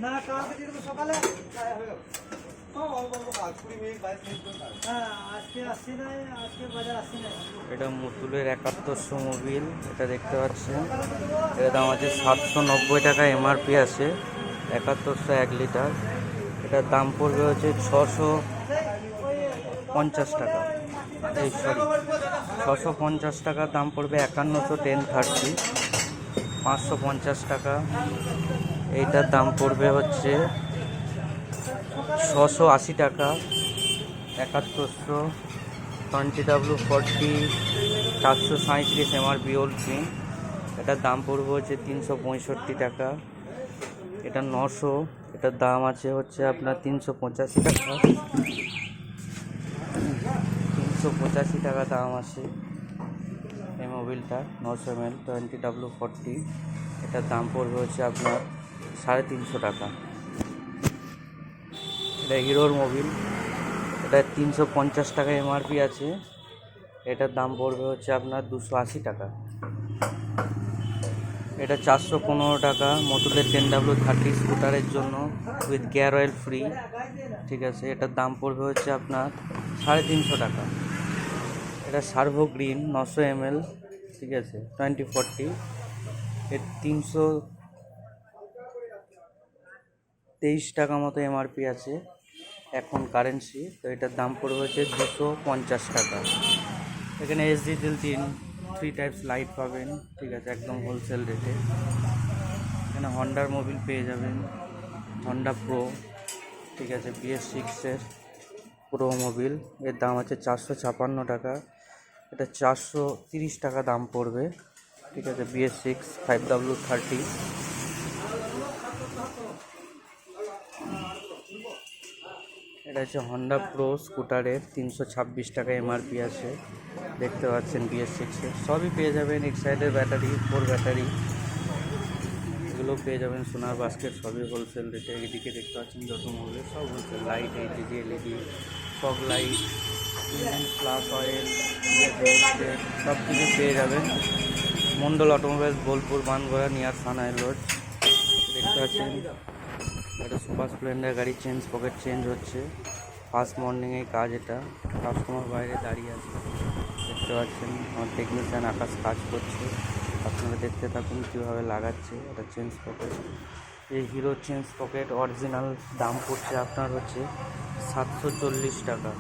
না কালকে দিয়ে দেবো সকালে। হ্যাঁ আজকে আসছি না, আজকে বাজার আসছি না। এটা মুতুলের 7100 মোবিল, এটা দেখতে পাচ্ছেন। এর দাম আছে 790 টাকা, এমআরপি আছে। 7100 1 লিটার। এটার দাম পড়বে হচ্ছে 650 টাকা। এই সরি 650 টাকা দাম পড়বে। 5100 1030 550 টাকা। এইটার দাম পড়বে হচ্ছে 680 টাকা। 7100 20W40 437 এমআরপি ওল্ড প্রিন্ট। এটার দাম পড়বে হচ্ছে 365 টাকা। এটা 900, এটার দাম আছে হচ্ছে আপনার 385 টাকা। 385 টাকা দাম আছে এই মোবিলটা। 900 ml 20W40, এটার দাম পড়বে হচ্ছে আপনার 350 টাকা। এটা হিরোর মোবিল, এটা 350 টাকা এমআরপি আছে। এটার দাম পড়বে হচ্ছে আপনার 280 টাকা। এটা 415 টাকা মোটরের 10W30 স্কুটারের জন্য উইথ গিয়ার অয়েল ফ্রি, ঠিক আছে। এটার দাম পড়বে হচ্ছে আপনার 350 টাকা। এটা সার্ভো গ্রিন 900 ml, ঠিক আছে 2040, এর 323 টাকা মতো এমআরপি আছে এখন কারেন্সি। তো এটার দাম পড়বে হচ্ছে 250 টাকা। এখানে এসডি তেল 3 টাইপস লাইট পাবেন, ঠিক আছে, একদম হোলসেল রেটে। এখানে হন্ডার মোবিল পেয়ে যাবেন, হন্ডা প্রো, ঠিক আছে, BS6-এর প্রো মোবিল। এর দাম আছে 456 টাকা। এটা 430 টাকা দাম পড়বে, ঠিক আছে। BS6 5W30। এটা হচ্ছে হন্ডা প্রো স্কুটারের 326 টাকা এমআরপি আছে, দেখতে পাচ্ছেন। BS6-এর সবই পেয়ে যাবেন। এক্সাইডের ব্যাটারি, 4 ব্যাটারি, এগুলো পেয়ে যাবেন। সোনার বাস্কেট সবই হোলসেল রেটে। এদিকে দেখতে পাচ্ছেন যত মোবিল সব wholesale. Light, HD, LED, fog light, engine plus oil, সব কিছু পেয়ে যাবেন। মন্ডল অটোমোবাইলস, বোলপুর, বানগড়া, নিয়ার সানাই রোড। দেখতে পাচ্ছেন একটা সুপার স্প্লেন্ডার গাড়ি চেঞ্জ, পকেট চেঞ্জ হচ্ছে। ফার্স্ট মর্নিংয়ে কাজ এটা। কাস্টমার বাইরে দাঁড়িয়ে আছে, দেখতে পাচ্ছেন। আমার টেকনিশিয়ান আকাশ কাজ করছে, আপনারা দেখতে থাকুন কীভাবে লাগাচ্ছে। এটা চেঞ্জ পকেট, এই হিরো চেঞ্জ পকেট অরিজিনাল দাম পড়ছে আপনার হচ্ছে 740 টাকা।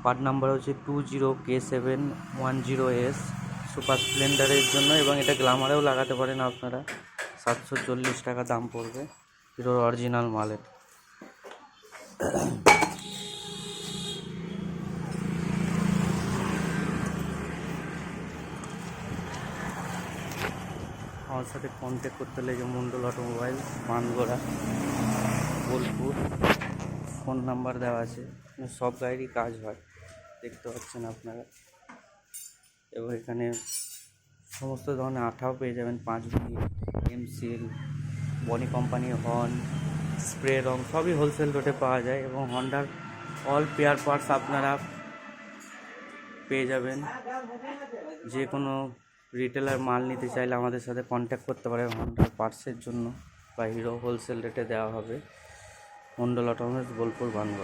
পার্ট নাম্বার হচ্ছে 20K710S, সুপার স্প্লেন্ডারের জন্য, এবং এটা গ্ল্যামারেও লাগাতে পারেন আপনারা। 740 টাকা দাম পড়বে হিরোর অরিজিনাল মালের। আমার সাথে কন্ট্যাক্ট করতে হলে যে Mondal automobile, Bangara, Bolpur, phone number দেওয়া আছে। সব গাড়িরই কাজ হয়, দেখতে পাচ্ছেন আপনারা। এবং এখানে সমস্ত ধরনের আঠাও পেয়ে যাবেন, 5B, এমসিল, বনি কোম্পানি হর্ন, স্প্রে রং, সবই হোলসেল রেটে পাওয়া যায়। এবং হন্ডার অল পেয়ার পার্টস আপনারা পেয়ে যাবেন। যে কোনো রিটেলার মাল নিতে চাইলে আমাদের সাথে কন্ট্যাক্ট করতে পারে হন্ডার পার্টসের জন্য, বা হিরো হোলসেল রেটে দেওয়া হবে। মন্ডল অটোমোবাইলস, বোলপুর, বানগড়া।